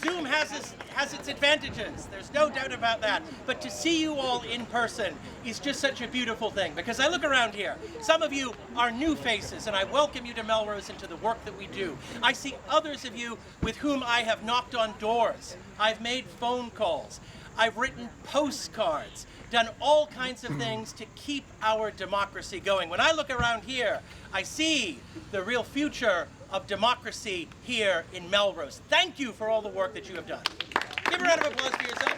Zoom has its advantages. There's no doubt about that. But to see you all in person is just such a beautiful thing, because I look around here. Some of you are new faces, and I welcome you to Melrose and to the work that we do. I see others of you with whom I have knocked on doors. I've made phone calls. I've written postcards, done all kinds of things to keep our democracy going. When I look around here, I see the real future of democracy here in Melrose. Thank you for all the work that you have done. Give a round of applause for yourself.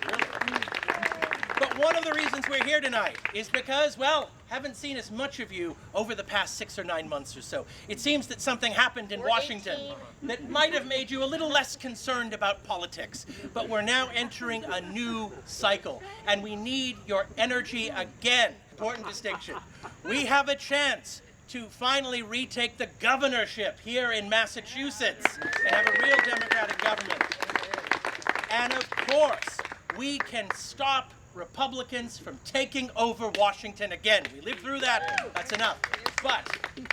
But one of the reasons we're here tonight is because, well, haven't seen as much of you over the past 6 or 9 months or so. It seems that something happened in Washington that might have made you a little less concerned about politics. But we're now entering a new cycle, and we need your energy again. Important distinction. We have a chance to finally retake the governorship here in Massachusetts and have a real democratic government. And of course, we can stop Republicans from taking over Washington again. We lived through that, that's enough. But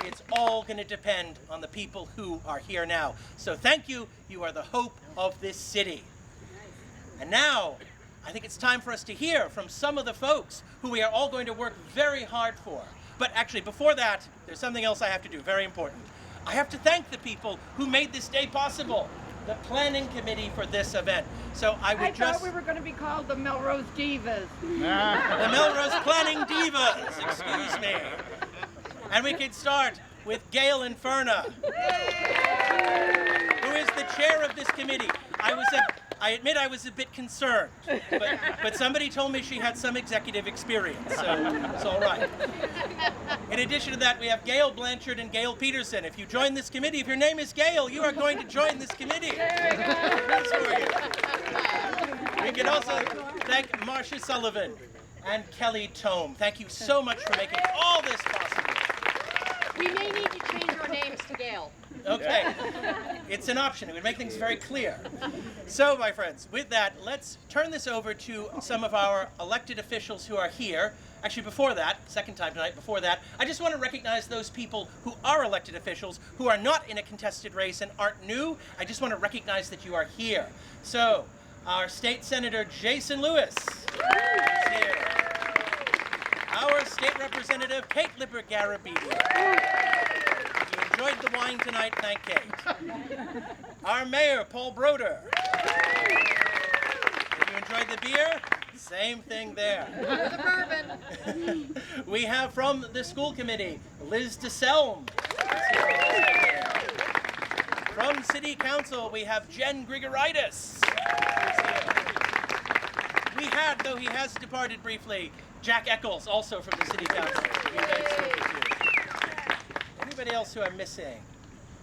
it's all going to depend on the people who are here now. So thank you, you are the hope of this city. And now, I think it's time for us to hear from some of the folks who we are all going to work very hard for. But actually, before that, there's something else I have to do, very important. I have to thank the people who made this day possible. The planning committee for this event. So I thought we were going to be called the Melrose Divas. The Melrose Planning Divas, excuse me. And we can start with Gail Inferna, who is the chair of this committee. I admit I was a bit concerned, but somebody told me she had some executive experience, so it's all right. In addition to that, we have Gail Blanchard and Gail Peterson. If you join this committee, if your name is Gail, you are going to join this committee. That's for you. We can also thank Marcia Sullivan and Kelly Tome. Thank you so much for making all this possible. We may need to change our names to Gail. Okay, it's an option. It would make things very clear. So, my friends, with that, let's turn this over to some of our elected officials who are here. Actually, before that, second time tonight, before that, I just want to recognize those people who are elected officials, who are not in a contested race and aren't new. I just want to recognize that you are here. So, our State Senator Jason Lewis is here. Our State Representative Kate Lippert-Garabedian. If you enjoyed the wine tonight, thank Kate. Our Mayor, Paul Broder. If you enjoyed the beer, same thing there. The bourbon. We have from the school committee, Liz DeSelm. From City Council, we have Jen Grigoritis. We had, though he has departed briefly, Jack Eccles, also from the City Council. Anybody else who I'm missing?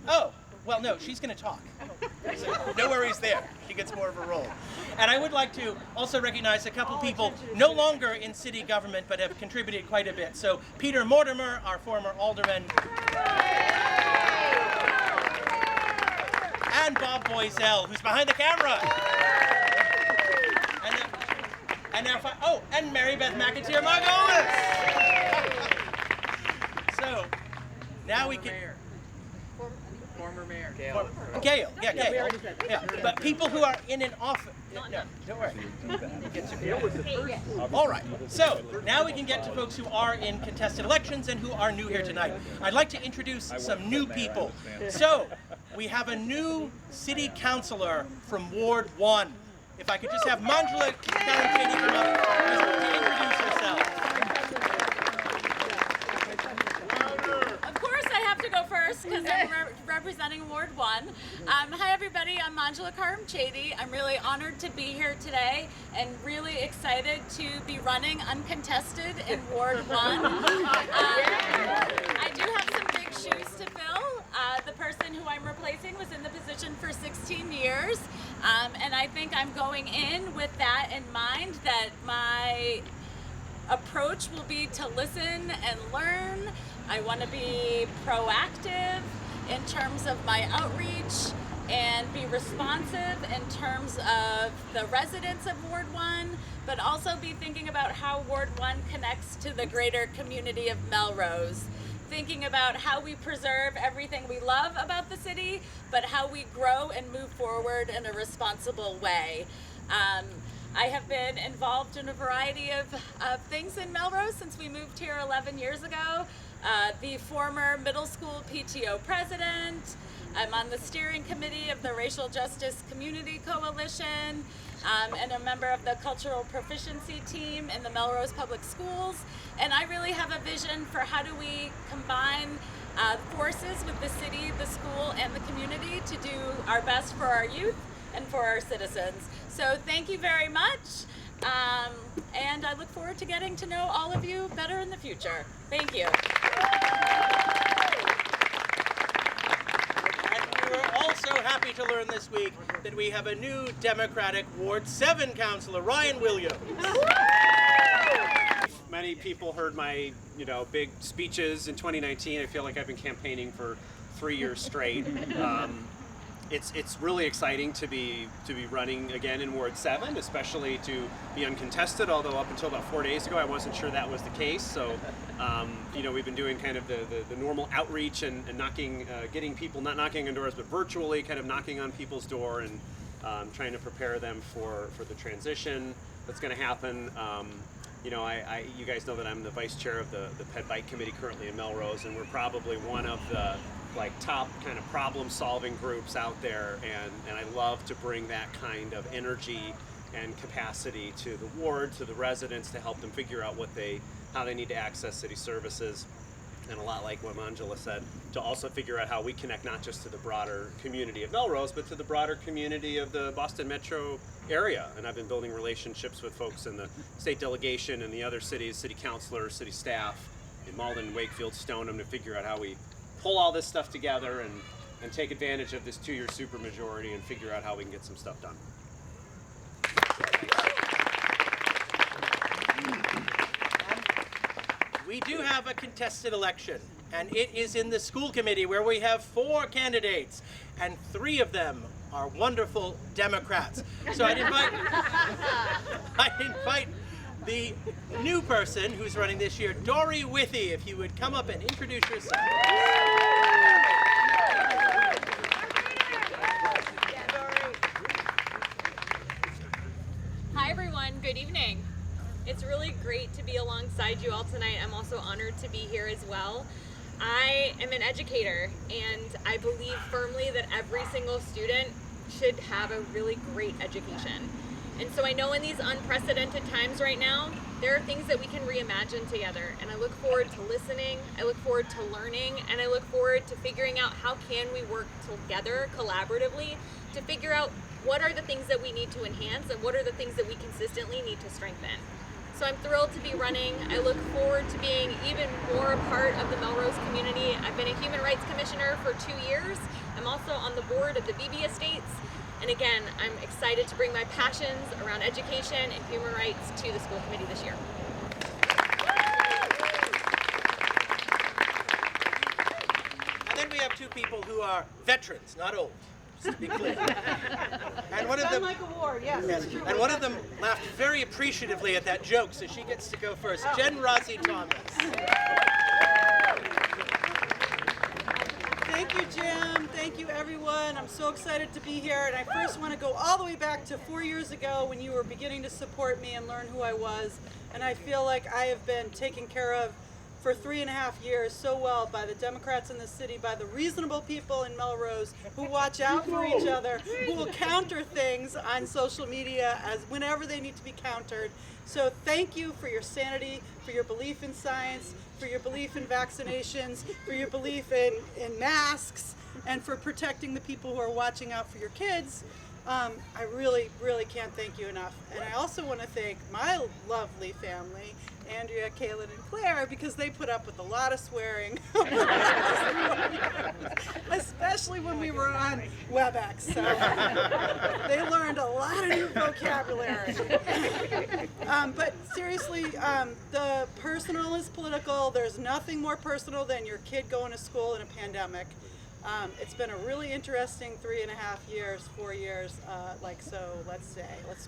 Oh, well, no, she's going to talk. So no worries there. She gets more of a role. And I would like to also recognize a couple people no longer in city government but have contributed quite a bit. So Peter Mortimer, our former alderman, and Bob Boiselle, who's behind the camera. And Mary Beth McAteer Margolis. So now we can. Former mayor. Gail. Yeah. But people who are in an office. No, don't worry. All right. So now we can get to folks who are in contested elections and who are new here tonight. I'd like to introduce some new people. So we have a new city councilor from Ward 1. If I could just have Manjula Karamchedi come up to introduce herself. Of course I have to go first because I'm representing Ward 1. Hi everybody, I'm Manjula Karamchedi. I'm really honored to be here today and really excited to be running uncontested in Ward 1. I do have some big shoes to fill. The person who I'm replacing was in the position for 16 years. And I think I'm going in with that in mind, that my approach will be to listen and learn. I want to be proactive in terms of my outreach and be responsive in terms of the residents of Ward 1, but also be thinking about how Ward 1 connects to the greater community of Melrose. thinking about how we preserve everything we love about the city, but how we grow and move forward in a responsible way. I have been involved in a variety of things in Melrose since we moved here 11 years ago. The former middle school PTO president. I'm on the steering committee of the Racial Justice Community Coalition, and a member of the Cultural Proficiency team in the Melrose Public Schools. And I really have a vision for how do we combine forces with the city, the school, and the community to do our best for our youth and for our citizens. So thank you very much, and I look forward to getting to know all of you better in the future. Thank you. And we were also happy to learn this week that we have a new Democratic Ward 7 councillor, Ryan Williams. Many people heard my, big speeches in 2019. I feel like I've been campaigning for 3 years straight. It's really exciting to be running again in Ward 7, especially to be uncontested, although up until about 4 days ago I wasn't sure that was the case. So we've been doing kind of the normal outreach and knocking, getting people, not knocking on doors, but virtually kind of knocking on people's door and trying to prepare them for the transition that's going to happen. You guys know that I'm the vice chair of the Ped Bike Committee currently in Melrose, and we're probably one of the top kind of problem-solving groups out there, and I love to bring that kind of energy and capacity to the ward, to the residents, to help them figure out how they need to access city services, and a lot like what Angela said, to also figure out how we connect not just to the broader community of Melrose, but to the broader community of the Boston metro area. And I've been building relationships with folks in the state delegation and the other cities, city councilors, city staff in Malden, Wakefield, Stoneham, to figure out how we pull all this stuff together and take advantage of this 2-year supermajority and figure out how we can get some stuff done. We do have a contested election, and it is in the school committee where we have 4 candidates, and 3 of them are wonderful Democrats. So I'd invite the new person who's running this year, Dory Withy, if you would come up and introduce yourself. Hi everyone, good evening. It's really great to be alongside you all tonight. I'm also honored to be here as well. I am an educator, and I believe firmly that every single student should have a really great education. And so I know in these unprecedented times right now, there are things that we can reimagine together, and I look forward to listening, I look forward to learning, and I look forward to figuring out how can we work together collaboratively to figure out what are the things that we need to enhance and what are the things that we consistently need to strengthen. So I'm thrilled to be running. I look forward to being even more a part of the Melrose community. I've been a Human Rights Commissioner for 2 years. I'm also on the board of the BB Estates. And again, I'm excited to bring my passions around education and human rights to the school committee this year. And then we have 2 people who are veterans, not old, just to be clear. And one of them, like a war, yes. yes, and one of them laughed very appreciatively at that joke, so she gets to go first. Jen Rossi Thomas. Thank you, Jim. Thank you, everyone. I'm so excited to be here. And I first want to go all the way back to 4 years ago when you were beginning to support me and learn who I was. And I feel like I have been taken care of for 3.5 years so well by the Democrats in the city, by the reasonable people in Melrose who watch out for each other, who will counter things on social media as whenever they need to be countered. So thank you for your sanity, for your belief in science, for your belief in vaccinations, for your belief in masks, and for protecting the people who are watching out for your kids. I really, really can't thank you enough. And I also want to thank my lovely family, Andrea, Kaylin, and Claire, because they put up with a lot of swearing, especially when we were on WebEx. So they learned a lot of new vocabulary. But seriously, the personal is political. There's nothing more personal than your kid going to school in a pandemic. It's been a really interesting 3.5 years, 4 years, let's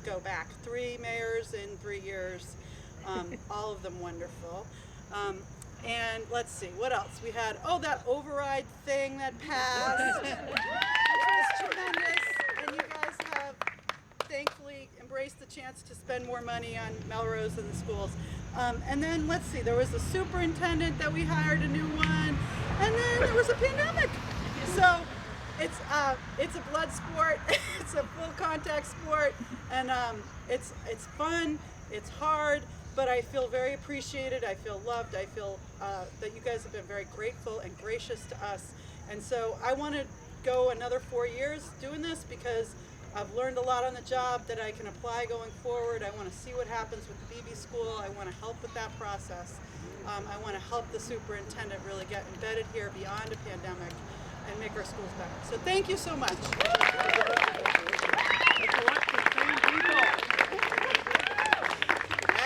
go back. 3 mayors in 3 years, all of them wonderful. And let's see, what else? We had, that override thing that passed, which was tremendous. And you guys have thankfully embraced the chance to spend more money on Melrose and the schools. And then let's see, there was a superintendent that we hired, a new one, and then there was a pandemic. So it's a blood sport, it's a full contact sport, and it's fun, it's hard, but I feel very appreciated, I feel loved, I feel that you guys have been very grateful and gracious to us. And so I want to go another 4 years doing this because I've learned a lot on the job that I can apply going forward. I want to see what happens with the BB school. I want to help with that process. I want to help the superintendent really get embedded here beyond a pandemic and make our schools better. So thank you so much.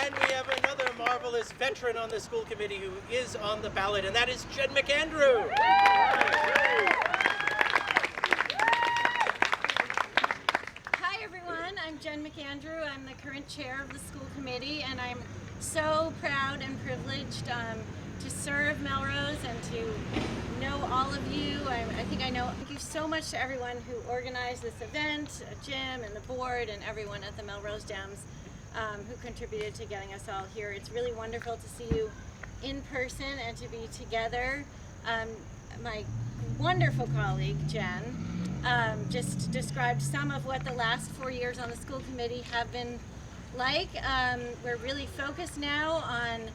And we have another marvelous veteran on the school committee who is on the ballot, and that is Jen McAndrew. I'm Jen McAndrew. I'm the current chair of the school committee, and I'm so proud and privileged to serve Melrose and to know all of you. Thank you so much to everyone who organized this event, Jim and the board and everyone at the Melrose Dems who contributed to getting us all here. It's really wonderful to see you in person and to be together. My wonderful colleague, Jen, just described some of what the last 4 years on the school committee have been like. We're really focused now on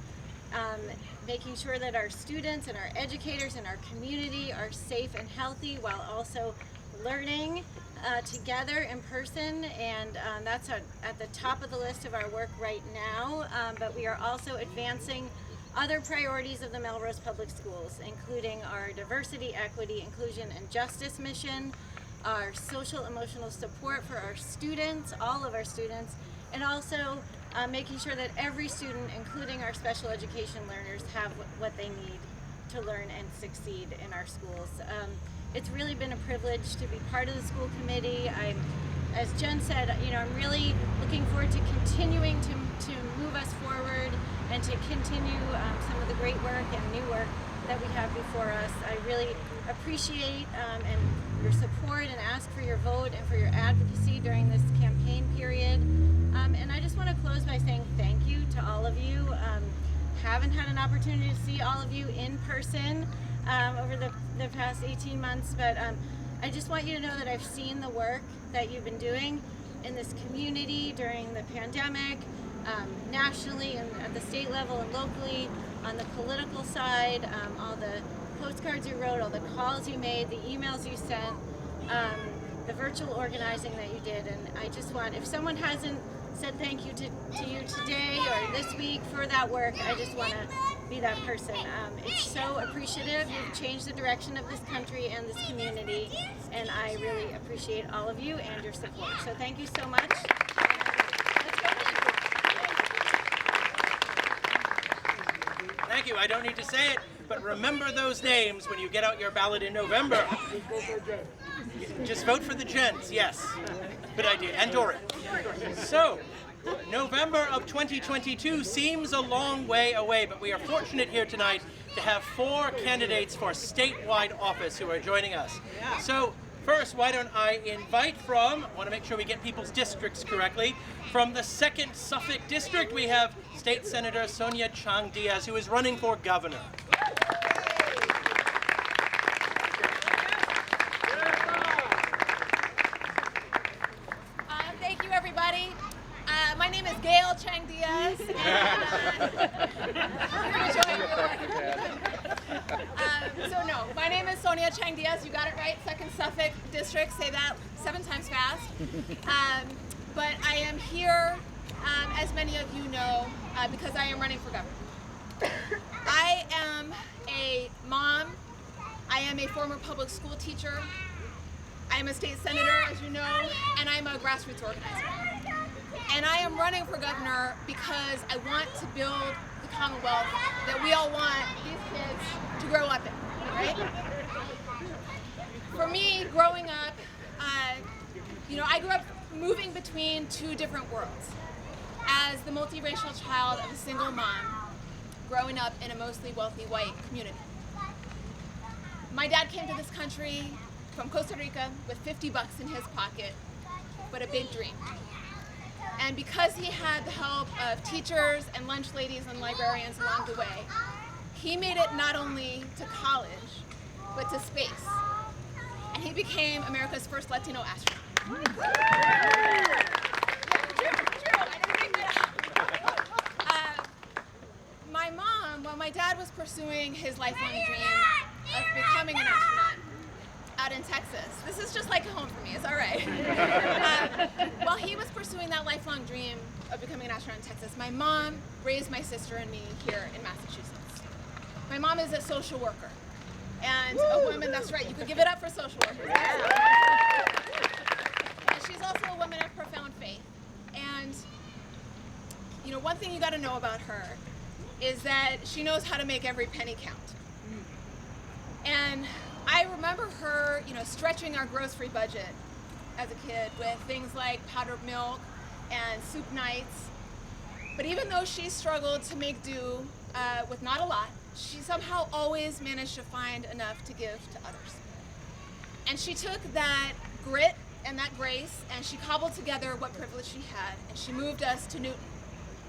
making sure that our students and our educators and our community are safe and healthy while also learning together in person, and that's at the top of the list of our work right now, but we are also advancing other priorities of the Melrose Public Schools, including our diversity, equity, inclusion, and justice mission, our social emotional support for our students, all of our students, and also making sure that every student, including our special education learners, have what they need to learn and succeed in our schools. It's really been a privilege to be part of the school committee. As Jen said, I'm really looking forward to continuing to move us forward and to continue some of the great work and new work that we have before us. I really appreciate and your support and ask for your vote and for your advocacy during this campaign period. And I just want to close by saying thank you to all of you. Haven't had an opportunity to see all of you in person over the past 18 months, but I just want you to know that I've seen the work that you've been doing in this community during the pandemic, nationally and at the state level and locally, on the political side, all the postcards you wrote, all the calls you made, the emails you sent, the virtual organizing that you did. And I just want, if someone hasn't said thank you to you today or this week for that work, I just want to be that person. It's so appreciative. You've changed the direction of this country and this community, and I really appreciate all of you and your support. So thank you so much. Thank you. I don't need to say it, but remember those names when you get out your ballot in November. Just vote for the Jens, yes. Good idea. And Doran. So, November of 2022 seems a long way away, but we are fortunate here tonight to have 4 candidates for statewide office who are joining us. So, first, why don't I invite I want to make sure we get people's districts correctly, from the 2nd Suffolk District, we have State Senator Sonia Chang Diaz, who is running for governor. Thank you, everybody. My name is Gail Chang Diaz, and I'm going to join you. So no, my name is Sonia Chang Diaz. You got it right. 2nd Suffolk District. Say that 7 times fast. But I am here, as many of you know, because I am running for governor. I am a mom. I am a former public school teacher. I am a state senator, as you know, and I'm a grassroots organizer. And I am running for governor because I want to build the Commonwealth that we all want these kids to grow up in, right? For me, growing up, I grew up moving between 2 different worlds. As the multiracial child of a single mom, growing up in a mostly wealthy white community. My dad came to this country from Costa Rica with 50 bucks in his pocket, but a big dream. And because he had the help of teachers and lunch ladies and librarians along the way, he made it not only to college, but to space. And he became America's first Latino astronaut. True, I didn't make that up. My mom, while my dad was pursuing his lifelong dream of becoming an astronaut out in Texas, this is just like home for me, it's all right. While he was pursuing that lifelong dream of becoming an astronaut in Texas, my mom raised my sister and me here in Massachusetts. My mom is a social worker and a woman, that's right, you could give it up for social workers. And she's also a woman of profound faith. And you know, one thing you gotta know about her is that she knows how to make every penny count. And I remember her, you know, stretching our grocery budget as a kid with things like powdered milk and soup nights. But even though she struggled to make do with not a lot, she somehow always managed to find enough to give to others. And she took that grit and that grace and she cobbled together what privilege she had, and she moved us to Newton,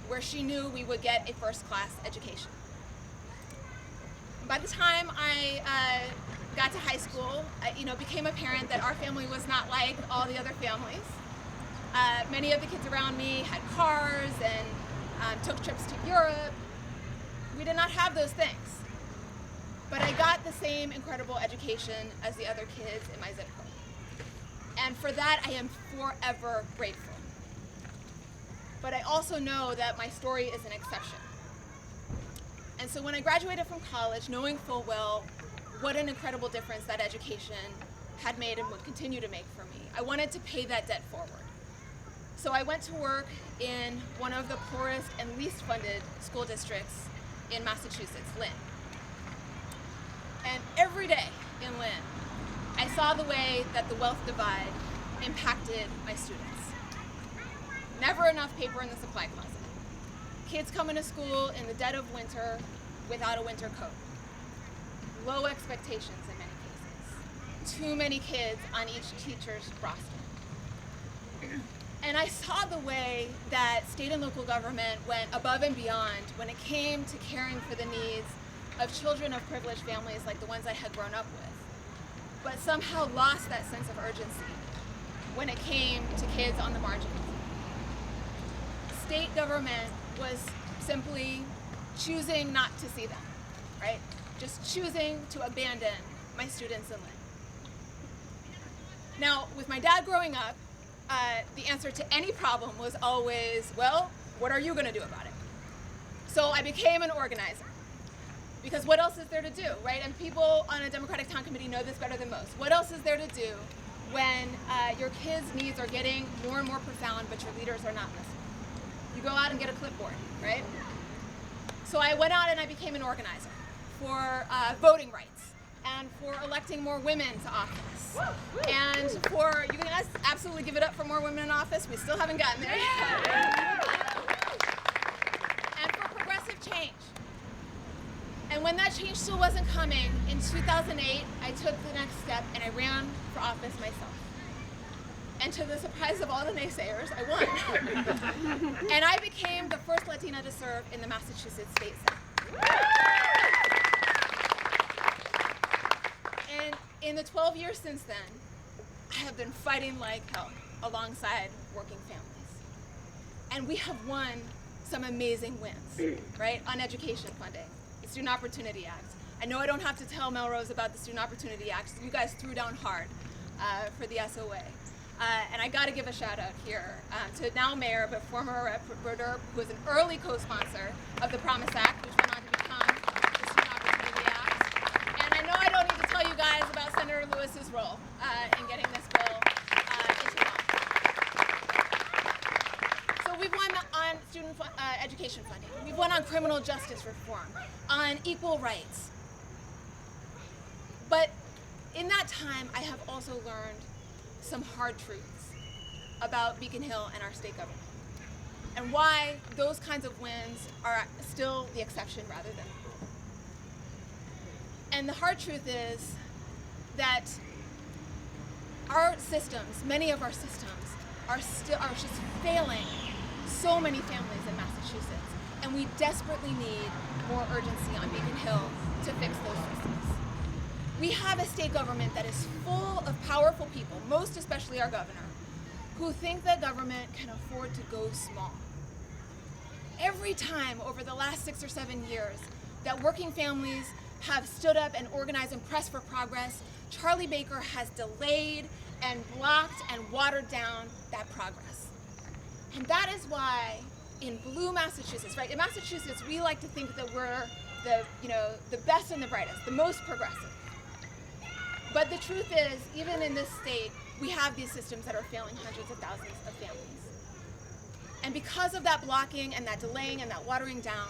where she knew we would get a first-class education. By the time I got to high school, it became apparent that our family was not like all the other families. Many of the kids around me had cars and took trips to Europe. We did not have those things. But I got the same incredible education as the other kids in my zip code. And for that, I am forever grateful. But I also know that my story is an exception. And so when I graduated from college, knowing full well what an incredible difference that education had made and would continue to make for me, I wanted to pay that debt forward. So I went to work in one of the poorest and least funded school districts in Massachusetts, Lynn. And every day in Lynn, I saw the way that the wealth divide impacted my students. Never enough paper in the supply closet. Kids coming to school in the dead of winter without a winter coat. Low expectations in many cases. Too many kids on each teacher's roster. And I saw the way that state and local government went above and beyond when it came to caring for the needs of children of privileged families like the ones I had grown up with, but somehow lost that sense of urgency when it came to kids on the margins. State government was simply choosing not to see them, right? Just choosing to abandon my students in Lynn. Now, with my dad growing up, the answer to any problem was always, well, what are you gonna do about it? So I became an organizer. Because what else is there to do, right? And people on a Democratic Town Committee know this better than most. What else is there to do when your kids' needs are getting more and more profound, but your leaders are not listening? You go out and get a clipboard, right? So I went out and I became an organizer for voting rights and for electing more women to office. And for, you can absolutely give it up for more women in office. We still haven't gotten there yet. And for progressive change. And when that change still wasn't coming, in 2008, I took the next step and I ran for office myself. And to the surprise of all the naysayers, I won. And I became the first Latina to serve in the Massachusetts State Senate. And in the 12 years since then, I have been fighting like hell alongside working families. And we have won some amazing wins, right, on education funding. Student Opportunity Act. I know I don't have to tell Melrose about the Student Opportunity Act. You guys threw down hard for the SOA. And I gotta give a shout out here to now Mayor, but former Rep. Brodeur, who was an early co-sponsor of the Promise Act, which went on to become the Student Opportunity Act. And I know I don't need to tell you guys about Senator Lewis's role in getting this bill into law. So we've won on student education funding. We've won on criminal justice reform, on equal rights. But in that time, I have also learned some hard truths about Beacon Hill and our state government. and why those kinds of wins are still the exception rather than the rule. And the hard truth is that our systems, many of our systems, are just failing so many families in Massachusetts, and we desperately need more urgency on Beacon Hill to fix those systems. We have a state government that is full of powerful people, most especially our governor, who think that government can afford to go small. Every time over the last 6 or 7 years that working families have stood up and organized and pressed for progress, Charlie Baker has delayed and blocked and watered down that progress. And that is why in blue Massachusetts, right? In Massachusetts, we like to think that we're the best and the brightest, the most progressive. But the truth is, even in this state, we have these systems that are failing hundreds of thousands of families. And because of that blocking and that delaying and that watering down,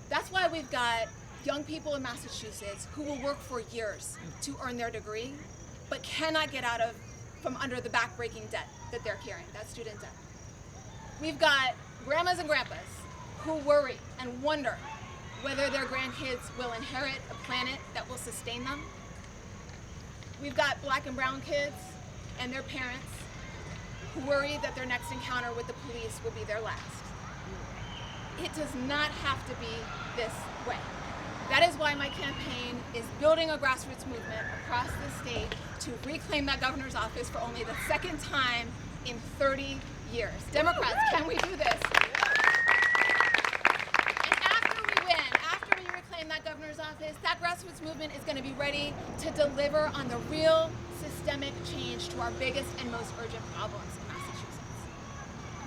that's why we've got young people in Massachusetts who will work for years to earn their degree, but cannot get out from under the backbreaking debt that they're carrying, that student debt. We've got grandmas and grandpas who worry and wonder whether their grandkids will inherit a planet that will sustain them. We've got black and brown kids and their parents who worry that their next encounter with the police will be their last. It does not have to be this way. That is why my campaign is building a grassroots movement across the state to reclaim that governor's office for only the second time in 30 years. Democrats, can we do this? And after we win, after we reclaim that governor's office, that grassroots movement is going to be ready to deliver on the real systemic change to our biggest and most urgent problems in Massachusetts.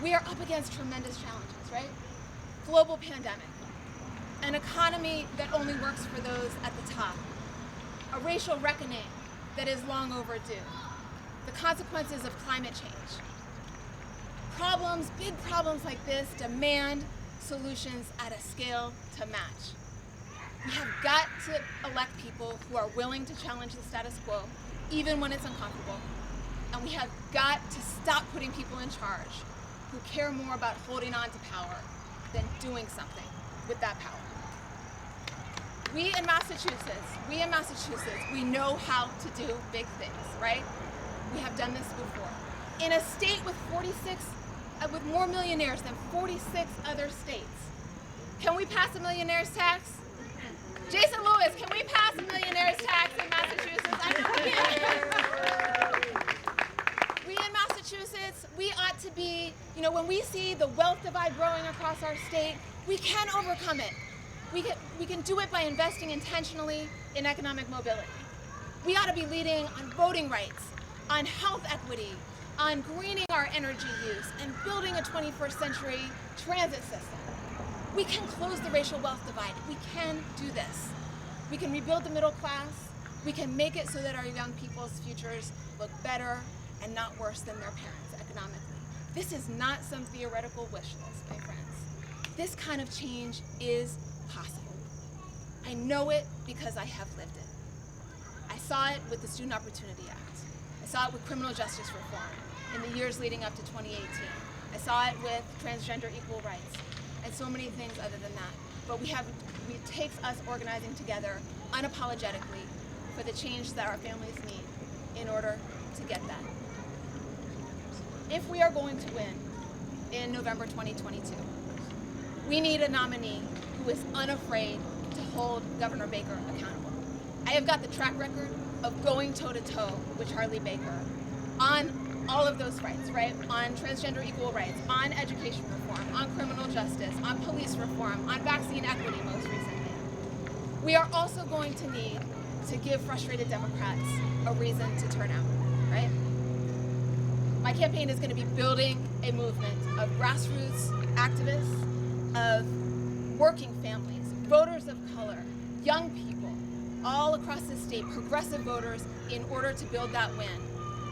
We are up against tremendous challenges, right? Global pandemic, an economy that only works for those at the top, a racial reckoning that is long overdue, the consequences of climate change. Problems, big problems like this demand solutions at a scale to match. We have got to elect people who are willing to challenge the status quo, even when it's uncomfortable. And we have got to stop putting people in charge who care more about holding on to power than doing something with that power. We in Massachusetts, we know how to do big things, right? We have done this before. In a state with with more millionaires than 46 other states, can we pass a millionaire's tax? Jason Lewis, can we pass a millionaire's tax in Massachusetts? I know we can. We in Massachusetts, we ought to be, when we see the wealth divide growing across our state, we can overcome it. We can do it by investing intentionally in economic mobility. We ought to be leading on voting rights, on health equity, on greening our energy use, and building a 21st century transit system. We can close the racial wealth divide. We can do this. We can rebuild the middle class. We can make it so that our young people's futures look better and not worse than their parents economically. This is not some theoretical wish list, my friends. This kind of change is possible. I know it because I have lived it. I saw it with the Student Opportunity Act. I saw it with criminal justice reform in the years leading up to 2018. I saw it with transgender equal rights and so many things other than that. But it takes us organizing together unapologetically for the change that our families need in order to get that. If we are going to win in November 2022, we need a nominee who is unafraid to hold Governor Baker accountable. I have got the track record of going toe-to-toe with Charlie Baker on all of those rights, right? On transgender equal rights, on education reform, on criminal justice, on police reform, on vaccine equity most recently. We are also going to need to give frustrated Democrats a reason to turn out, right? My campaign is going to be building a movement of grassroots activists, of working families, voters of color, young people, all across the state, progressive voters, in order to build that win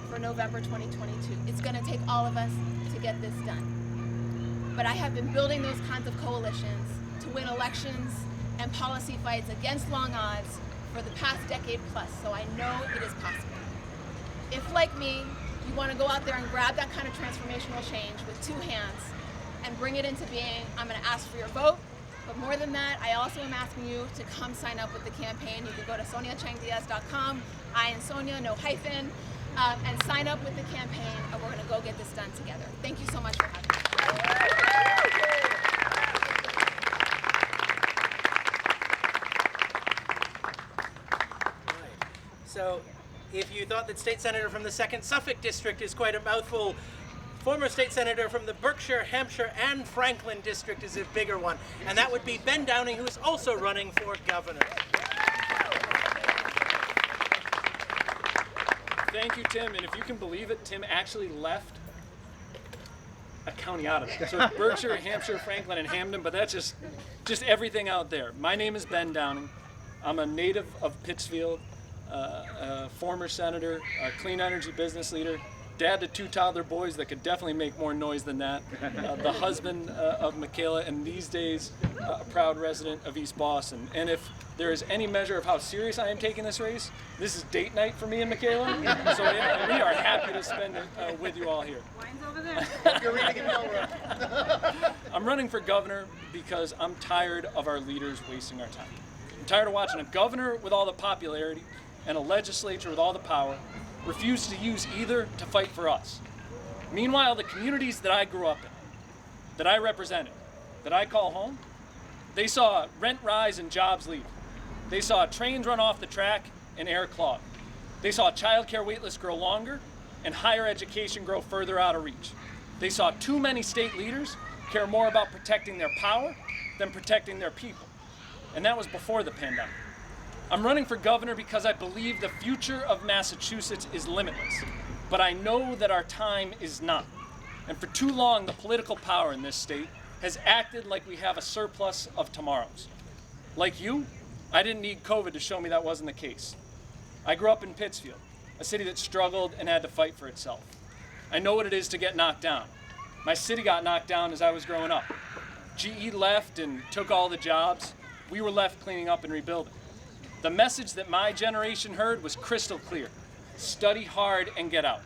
for November 2022. It's going to take all of us to get this done. But I have been building those kinds of coalitions to win elections and policy fights against long odds for the past decade plus, so I know it is possible. If, like me, you want to go out there and grab that kind of transformational change with two hands, and bring it into being, I'm going to ask for your vote. But more than that, I also am asking you to come sign up with the campaign. You can go to soniachangdiaz.com, I and Sonia, no hyphen, and sign up with the campaign, and we're going to go get this done together. Thank you so much for having me. So, if you thought that state senator from the 2nd Suffolk district is quite a mouthful, former state senator from the Berkshire, Hampshire, and Franklin district is a bigger one, and that would be Ben Downing, who is also running for governor. Thank you, Tim. And if you can believe it, Tim actually left a county out of it. So it's Berkshire, Hampshire, Franklin, and Hamden, but that's just everything out there. My name is Ben Downing. I'm a native of Pittsfield, a former senator, a clean energy business leader, dad to 2 toddler boys that could definitely make more noise than that, the husband of Michaela, and these days a proud resident of East Boston. And if there is any measure of how serious I am taking this race, this is date night for me and Michaela, so we are happy to spend it with you all here. Wine's over there. You're reading in Melrose. I'm running for governor because I'm tired of our leaders wasting our time. I'm tired of watching a governor with all the popularity and a legislature with all the power refuse to use either to fight for us. Meanwhile, the communities that I grew up in, that I represented, that I call home, they saw rent rise and jobs leave. They saw trains run off the track and air clog. They saw childcare waitlists grow longer and higher education grow further out of reach. They saw too many state leaders care more about protecting their power than protecting their people. And that was before the pandemic. I'm running for governor because I believe the future of Massachusetts is limitless, but I know that our time is not. And for too long, the political power in this state has acted like we have a surplus of tomorrows. Like you, I didn't need COVID to show me that wasn't the case. I grew up in Pittsfield, a city that struggled and had to fight for itself. I know what it is to get knocked down. My city got knocked down as I was growing up. GE left and took all the jobs. We were left cleaning up and rebuilding. The message that my generation heard was crystal clear. Study hard and get out.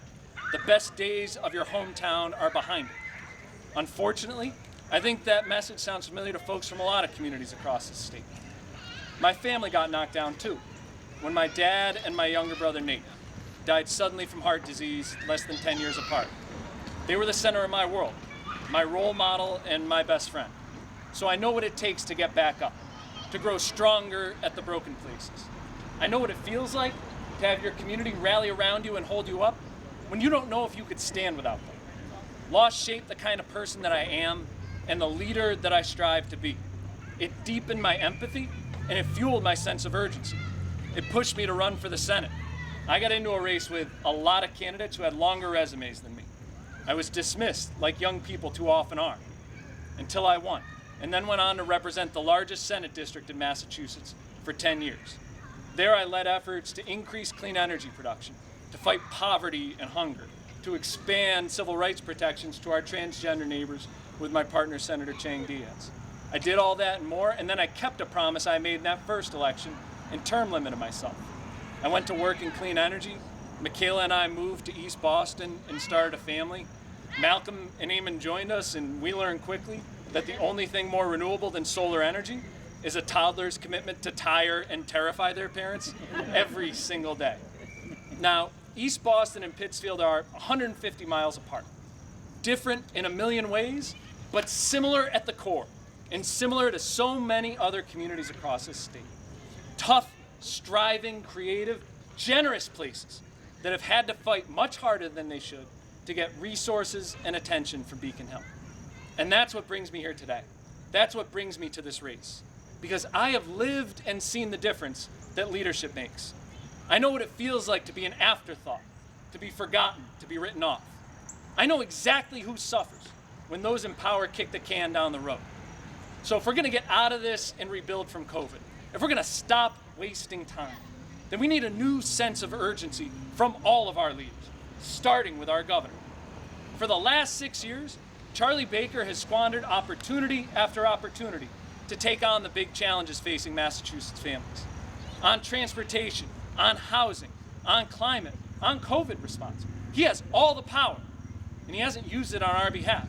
The best days of your hometown are behind it. Unfortunately, I think that message sounds familiar to folks from a lot of communities across the state. My family got knocked down too, when my dad and my younger brother Nate died suddenly from heart disease less than 10 years apart. They were the center of my world, my role model and my best friend. So I know what it takes to get back up, to grow stronger at the broken places. I know what it feels like to have your community rally around you and hold you up when you don't know if you could stand without them. Loss shaped the kind of person that I am and the leader that I strive to be. It deepened my empathy and it fueled my sense of urgency. It pushed me to run for the Senate. I got into a race with a lot of candidates who had longer resumes than me. I was dismissed, like young people too often are, until I won, and then went on to represent the largest Senate district in Massachusetts for 10 years. There I led efforts to increase clean energy production, to fight poverty and hunger, to expand civil rights protections to our transgender neighbors with my partner, Senator Chang Diaz. I did all that and more, and then I kept a promise I made in that first election and term limited myself. I went to work in clean energy. Michaela and I moved to East Boston and started a family. Malcolm and Eamon joined us, and we learned quickly that the only thing more renewable than solar energy is a toddler's commitment to tire and terrify their parents every single day. Now, East Boston and Pittsfield are 150 miles apart. Different in a million ways, but similar at the core, and similar to so many other communities across this state. Tough, striving, creative, generous places that have had to fight much harder than they should to get resources and attention from Beacon Hill. And that's what brings me here today. That's what brings me to this race. Because I have lived and seen the difference that leadership makes. I know what it feels like to be an afterthought, to be forgotten, to be written off. I know exactly who suffers when those in power kick the can down the road. So if we're gonna get out of this and rebuild from COVID, if we're gonna stop wasting time, then we need a new sense of urgency from all of our leaders, starting with our governor. For the last 6 years, Charlie Baker has squandered opportunity after opportunity to take on the big challenges facing Massachusetts families. On transportation, on housing, on climate, on COVID response. He has all the power, and he hasn't used it on our behalf.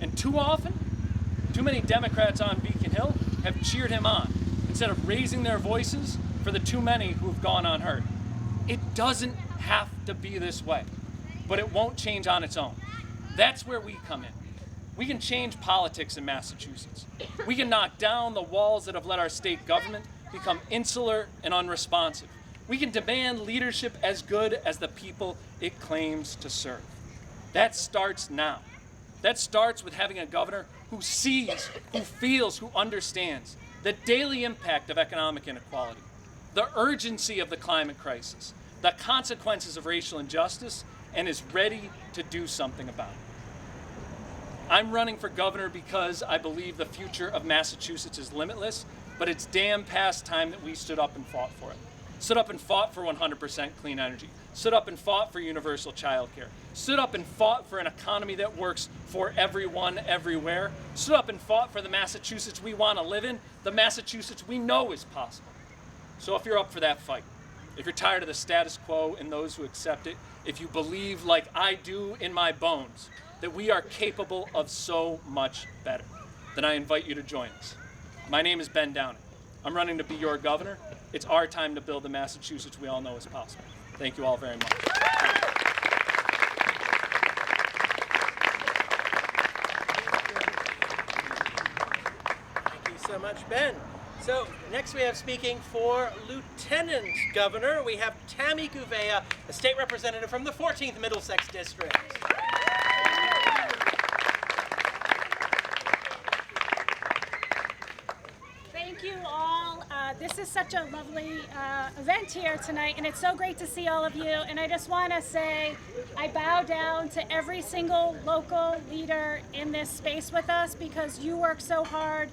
And too often, too many Democrats on Beacon Hill have cheered him on instead of raising their voices for the too many who have gone unheard. It doesn't have to be this way, but it won't change on its own. That's where we come in. We can change politics in Massachusetts. We can knock down the walls that have let our state government become insular and unresponsive. We can demand leadership as good as the people it claims to serve. That starts now. That starts with having a governor who sees, who feels, who understands the daily impact of economic inequality, the urgency of the climate crisis, the consequences of racial injustice, and is ready to do something about it. I'm running for governor because I believe the future of Massachusetts is limitless, but it's damn past time that we stood up and fought for it. Stood up and fought for 100% clean energy. Stood up and fought for universal childcare. Stood up and fought for an economy that works for everyone, everywhere. Stood up and fought for the Massachusetts we want to live in, the Massachusetts we know is possible. So if you're up for that fight, if you're tired of the status quo and those who accept it, if you believe, like I do in my bones, that we are capable of so much better, then I invite you to join us. My name is Ben Downing. I'm running to be your governor. It's our time to build the Massachusetts we all know is possible. Thank you all very much. Thank you so much, Ben. So next we have speaking for Lieutenant Governor, we have Tammy Gouveia, a state representative from the 14th Middlesex District. Thank you all. This is such a lovely event here tonight, and it's so great to see all of you. And I just want to say I bow down to every single local leader in this space with us because you work so hard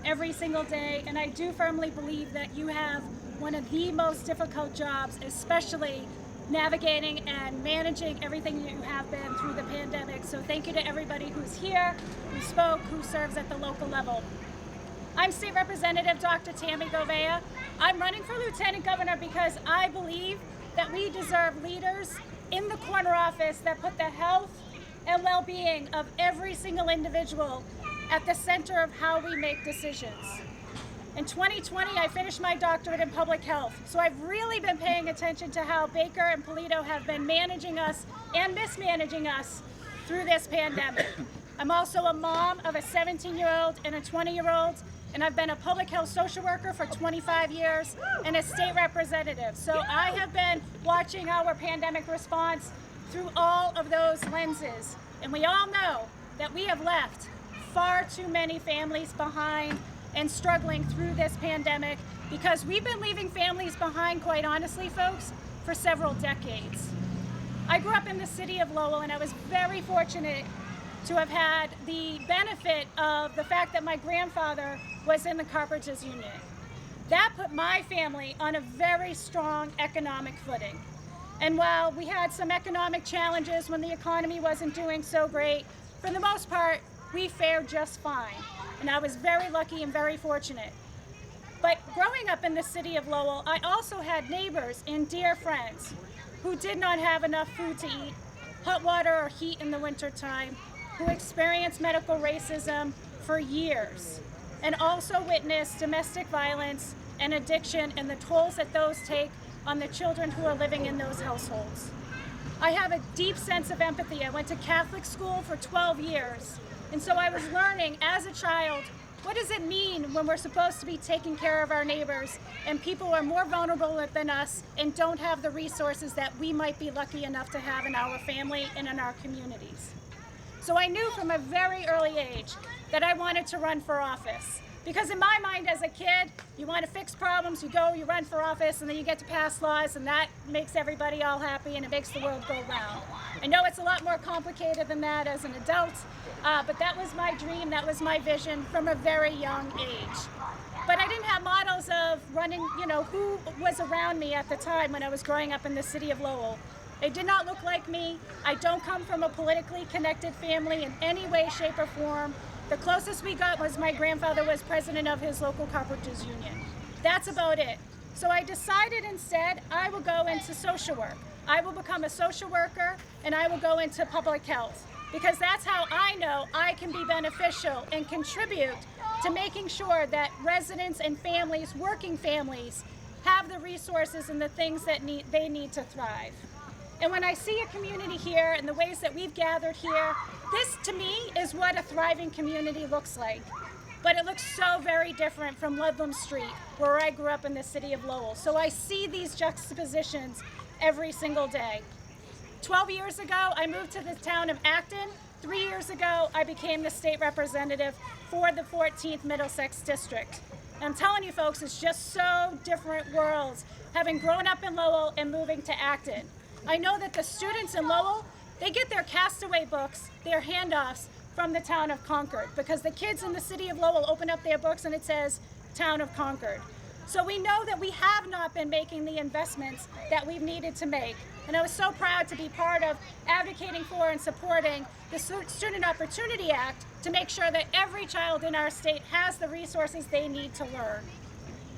every single day, and I do firmly believe that you have one of the most difficult jobs, especially navigating and managing everything that you have been through the pandemic. So thank you to everybody who's here, who spoke, who serves at the local level. I'm State Representative Dr. Tammy Gouveia. I'm running for Lieutenant Governor because I believe that we deserve leaders in the corner office that put the health and well-being of every single individual at the center of how we make decisions. In 2020, I finished my doctorate in public health, so I've really been paying attention to how Baker and Polito have been managing us and mismanaging us through this pandemic. I'm also a mom of a 17-year-old and a 20-year-old, and I've been a public health social worker for 25 years and a state representative. So I have been watching our pandemic response through all of those lenses. And we all know that we have left far too many families behind and struggling through this pandemic because we've been leaving families behind, quite honestly, folks, for several decades. I grew up in the city of Lowell, and I was very fortunate to have had the benefit of the fact that my grandfather was in the Carpenters Union. That put my family on a very strong economic footing. And while we had some economic challenges when the economy wasn't doing so great, for the most part, we fared just fine. And I was very lucky and very fortunate. But growing up in the city of Lowell, I also had neighbors and dear friends who did not have enough food to eat, hot water or heat in the wintertime, who experienced medical racism for years, and also witnessed domestic violence and addiction and the tolls that those take on the children who are living in those households. I have a deep sense of empathy. I went to Catholic school for 12 years, and so I was learning as a child, what does it mean when we're supposed to be taking care of our neighbors and people are more vulnerable than us and don't have the resources that we might be lucky enough to have in our family and in our communities? So I knew from a very early age that I wanted to run for office. Because in my mind as a kid, you want to fix problems, you go, you run for office, and then you get to pass laws, and that makes everybody all happy, and it makes the world go round. I know it's a lot more complicated than that as an adult, but that was my dream, that was my vision from a very young age. But I didn't have models of running, who was around me at the time when I was growing up in the city of Lowell. They did not look like me. I don't come from a politically connected family in any way, shape, or form. The closest we got was my grandfather was president of his local carpenters union. That's about it. So I decided instead I will go into social work. I will become a social worker and I will go into public health. because that's how I know I can be beneficial and contribute to making sure that residents and families, working families, have the resources and the things that they need to thrive. And when I see a community here and the ways that we've gathered here, this to me is what a thriving community looks like. But it looks so very different from Ludlam Street, where I grew up in the city of Lowell. So I see these juxtapositions every single day. 12 years ago, I moved to the town of Acton. 3 years ago, I became the state representative for the 14th Middlesex District. And I'm telling you folks, it's just so different worlds, having grown up in Lowell and moving to Acton. I know that the students in Lowell, they get their castaway books, their handoffs, from the town of Concord, because the kids in the city of Lowell open up their books and it says town of Concord. So we know that we have not been making the investments that we've needed to make. And I was so proud to be part of advocating for and supporting the Student Opportunity Act to make sure that every child in our state has the resources they need to learn.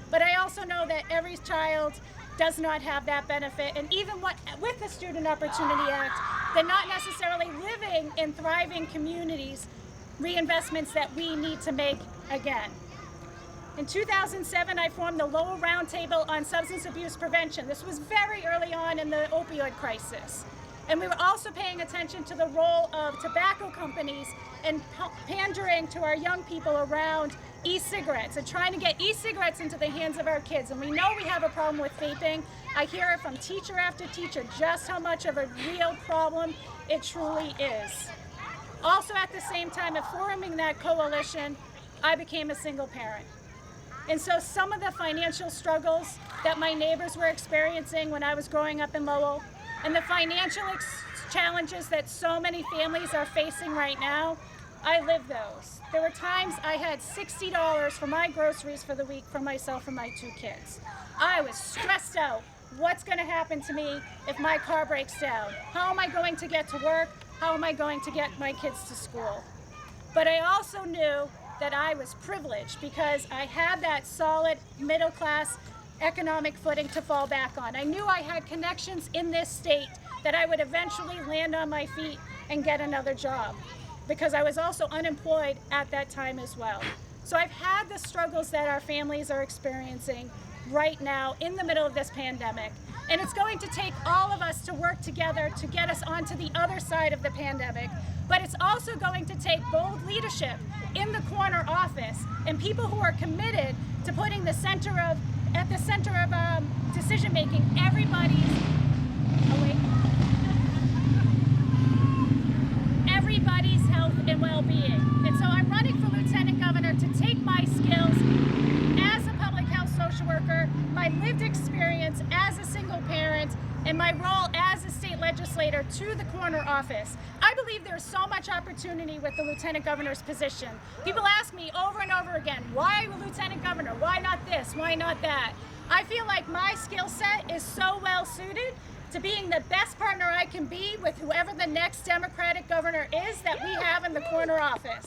But I also know that every child does not have that benefit, and even with the Student Opportunity Act, they're not necessarily living in thriving communities, reinvestments that we need to make again. In 2007, I formed the Lowell Roundtable on Substance Abuse Prevention. This was very early on in the opioid crisis. And we were also paying attention to the role of tobacco companies and pandering to our young people around e-cigarettes and trying to get e-cigarettes into the hands of our kids. And we know we have a problem with vaping. I hear it from teacher after teacher just how much of a real problem it truly is. Also at the same time of forming that coalition, I became a single parent. And so some of the financial struggles that my neighbors were experiencing when I was growing up in Lowell, and the financial challenges that so many families are facing right now, I lived those. There were times I had $60 for my groceries for the week for myself and my 2 kids. I was stressed out. What's going to happen to me if my car breaks down? How am I going to get to work? How am I going to get my kids to school? But I also knew that I was privileged because I had that solid middle class economic footing to fall back on. I knew I had connections in this state that I would eventually land on my feet and get another job, because I was also unemployed at that time as well. So I've had the struggles that our families are experiencing right now in the middle of this pandemic. And it's going to take all of us to work together to get us onto the other side of the pandemic. But it's also going to take bold leadership in the corner office and people who are committed to putting at the center of decision making everybody's health and well-being. And so I'm running for Lieutenant Governor to take my skills as a public health social worker, my lived experience as a single parent, and my role as a state legislator to the corner office. I believe there's so much opportunity with the Lieutenant Governor's position. People ask me over and over again, why Lieutenant Governor? Why not this? Why not that? I feel like my skill set is so well suited to being the best partner I can be with whoever the next Democratic governor is that we have in the corner office.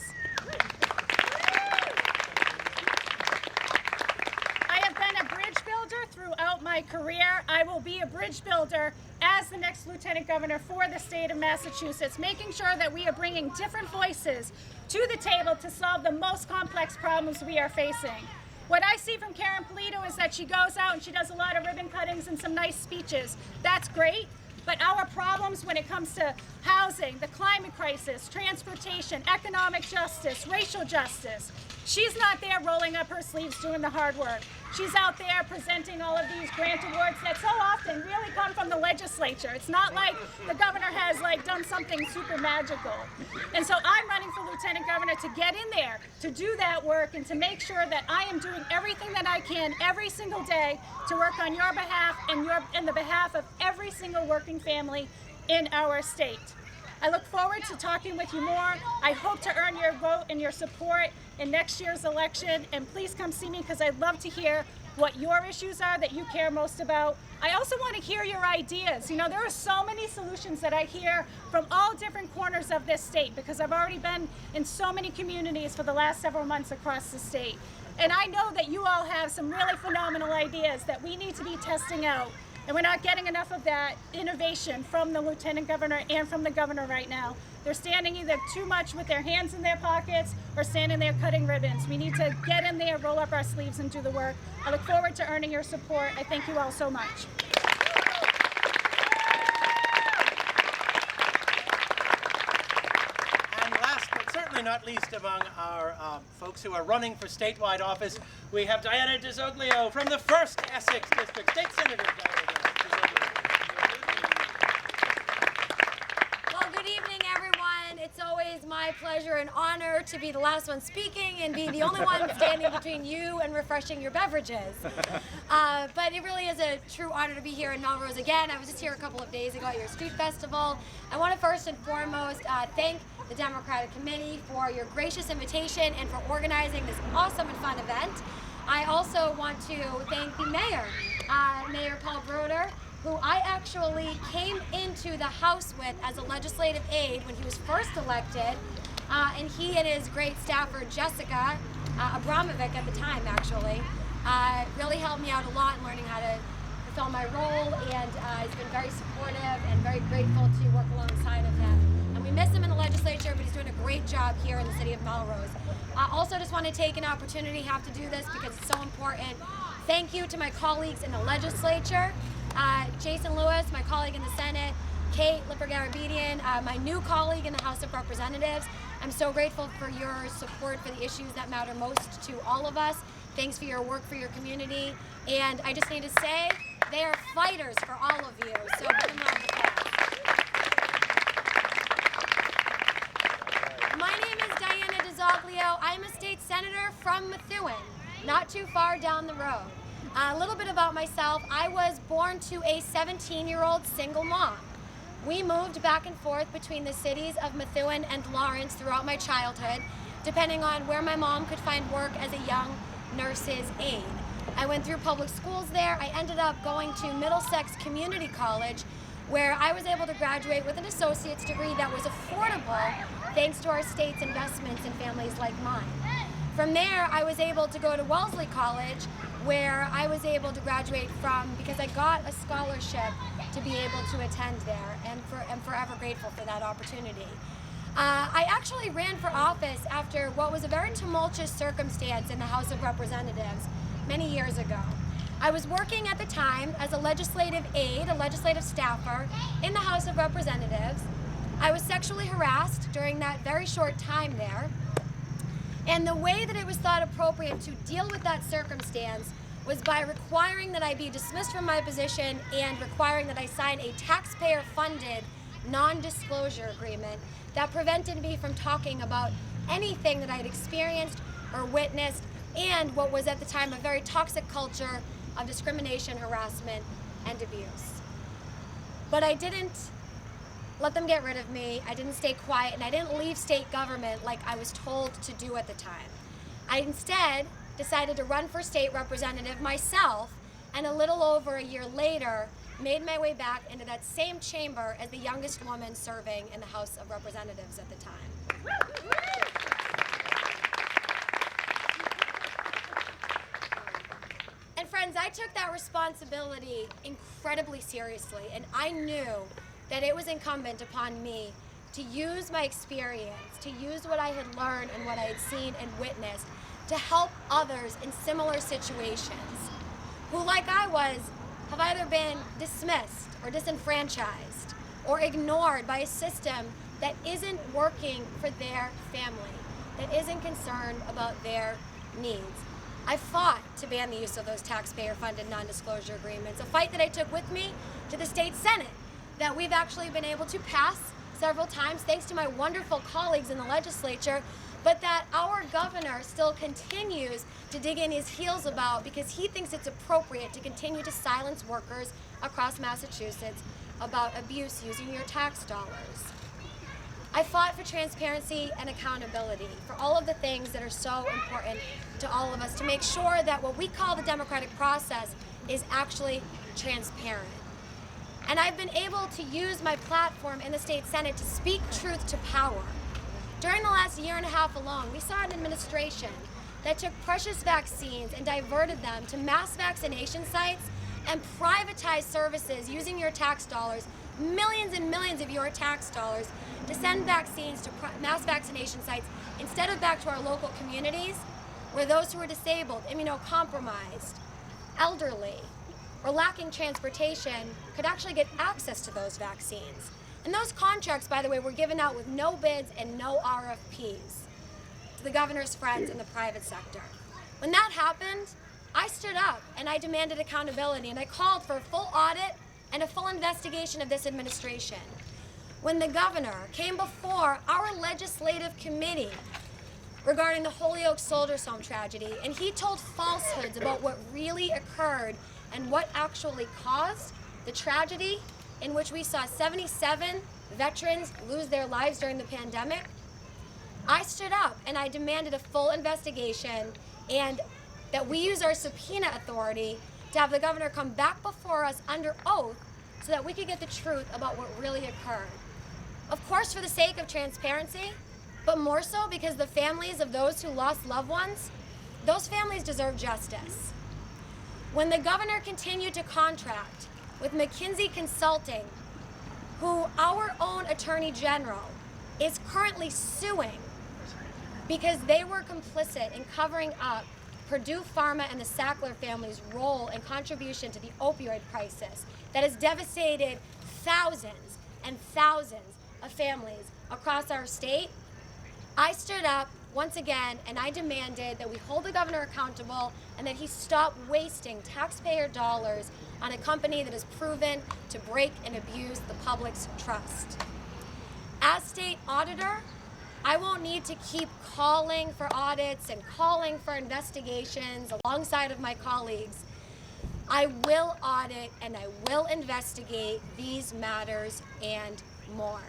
I have been a bridge builder throughout my career. I will be a bridge builder as the next Lieutenant Governor for the state of Massachusetts, making sure that we are bringing different voices to the table to solve the most complex problems we are facing. What I see from Karen Polito is that she goes out and she does a lot of ribbon cuttings and some nice speeches. That's great, but our problems when it comes to housing, the climate crisis, transportation, economic justice, racial justice, she's not there rolling up her sleeves doing the hard work. She's out there presenting all of these grant awards that so often really come from the legislature. It's not like the governor has done something super magical. And so I'm running for Lieutenant Governor to get in there, to do that work, and to make sure that I am doing everything that I can every single day to work on your behalf and the behalf of every single working family in our state. I look forward to talking with you more. I hope to earn your vote and your support in next year's election. And please come see me, because I'd love to hear what your issues are that you care most about. I also want to hear your ideas. You know, there are so many solutions that I hear from all different corners of this state, because I've already been in so many communities for the last several months across the state. And I know that you all have some really phenomenal ideas that we need to be testing out. And we're not getting enough of that innovation from the Lieutenant Governor and from the Governor right now. They're standing either too much with their hands in their pockets or standing there cutting ribbons. We need to get in there, roll up our sleeves, and do the work. I look forward to earning your support. I thank you all so much. Certainly not least among our folks who are running for statewide office, we have Diana DiZoglio from the 1st Essex District. State Senator Diana DiZoglio. Well, good evening, everyone. It's always my pleasure and honor to be the last one speaking and be the only one standing between you and refreshing your beverages. But it really is a true honor to be here in Melrose again. I was just here a couple of days ago at your street festival. I want to first and foremost thank the Democratic Committee for your gracious invitation and for organizing this awesome and fun event. I also want to thank the mayor, Mayor Paul Broder, who I actually came into the House with as a legislative aide when he was first elected, and he and his great staffer, Jessica Abramovic at the time actually, really helped me out a lot in learning how to fulfill my role, and he's been very supportive and very grateful to work alongside of him. We miss him in the legislature, but he's doing a great job here in the city of Melrose. I also just want to take an opportunity, have to do this because it's so important. Thank you to my colleagues in the legislature, Jason Lewis, my colleague in the Senate, Kate Lipper-Garabedian, my new colleague in the House of Representatives. I'm so grateful for your support for the issues that matter most to all of us. Thanks for your work for your community. And I just need to say, they are fighters for all of you, so give them a round of applause. My name is Diana DiZoglio. I'm a state senator from Methuen, not too far down the road. A little bit about myself. I was born to a 17-year-old single mom. We moved back and forth between the cities of Methuen and Lawrence throughout my childhood, depending on where my mom could find work as a young nurse's aide. I went through public schools there. I ended up going to Middlesex Community College, where I was able to graduate with an associate's degree that was affordable thanks to our state's investments in families like mine. From there, I was able to go to Wellesley College, where I was able to graduate from because I got a scholarship to be able to attend there, and I'm forever grateful for that opportunity. I actually ran for office after what was a very tumultuous circumstance in the House of Representatives many years ago. I was working at the time as a legislative aide, a legislative staffer in the House of Representatives. I was sexually harassed during that very short time there. And the way that it was thought appropriate to deal with that circumstance was by requiring that I be dismissed from my position and requiring that I sign a taxpayer-funded non-disclosure agreement that prevented me from talking about anything that I had experienced or witnessed, and what was at the time a very toxic culture of discrimination, harassment, and abuse. But I didn't let them get rid of me. I didn't stay quiet, and I didn't leave state government like I was told to do at the time. I instead decided to run for state representative myself, and a little over a year later, made my way back into that same chamber as the youngest woman serving in the House of Representatives at the time. And friends, I took that responsibility incredibly seriously, and I knew that it was incumbent upon me to use my experience, to use what I had learned and what I had seen and witnessed to help others in similar situations who, like I was, have either been dismissed or disenfranchised or ignored by a system that isn't working for their family, that isn't concerned about their needs. I fought to ban the use of those taxpayer-funded non-disclosure agreements, a fight that I took with me to the state Senate that we've actually been able to pass several times thanks to my wonderful colleagues in the legislature, but that our governor still continues to dig in his heels about because he thinks it's appropriate to continue to silence workers across Massachusetts about abuse using your tax dollars. I fought for transparency and accountability, for all of the things that are so important to all of us, to make sure that what we call the democratic process is actually transparent. And I've been able to use my platform in the state Senate to speak truth to power. During the last year and a half alone, we saw an administration that took precious vaccines and diverted them to mass vaccination sites and privatized services using your tax dollars, millions and millions of your tax dollars, to send vaccines to mass vaccination sites instead of back to our local communities where those who are disabled, immunocompromised, elderly, or lacking transportation could actually get access to those vaccines. And those contracts, by the way, were given out with no bids and no RFPs to the governor's friends in the private sector. When that happened, I stood up and I demanded accountability, and I called for a full audit and a full investigation of this administration. When the governor came before our legislative committee regarding the Holyoke Soldiers Home tragedy, and he told falsehoods about what really occurred and what actually caused the tragedy in which we saw 77 veterans lose their lives during the pandemic, I stood up and I demanded a full investigation and that we use our subpoena authority to have the governor come back before us under oath so that we could get the truth about what really occurred. Of course, for the sake of transparency, but more so because the families of those who lost loved ones, those families deserve justice. When the governor continued to contract with McKinsey Consulting, who our own Attorney General is currently suing because they were complicit in covering up Purdue Pharma and the Sackler family's role and contribution to the opioid crisis that has devastated thousands and thousands of families across our state, I stood up once again and I demanded that we hold the governor accountable and that he stop wasting taxpayer dollars on a company that has proven to break and abuse the public's trust. As state auditor, I won't need to keep calling for audits and calling for investigations alongside of my colleagues. I will audit and I will investigate these matters and more.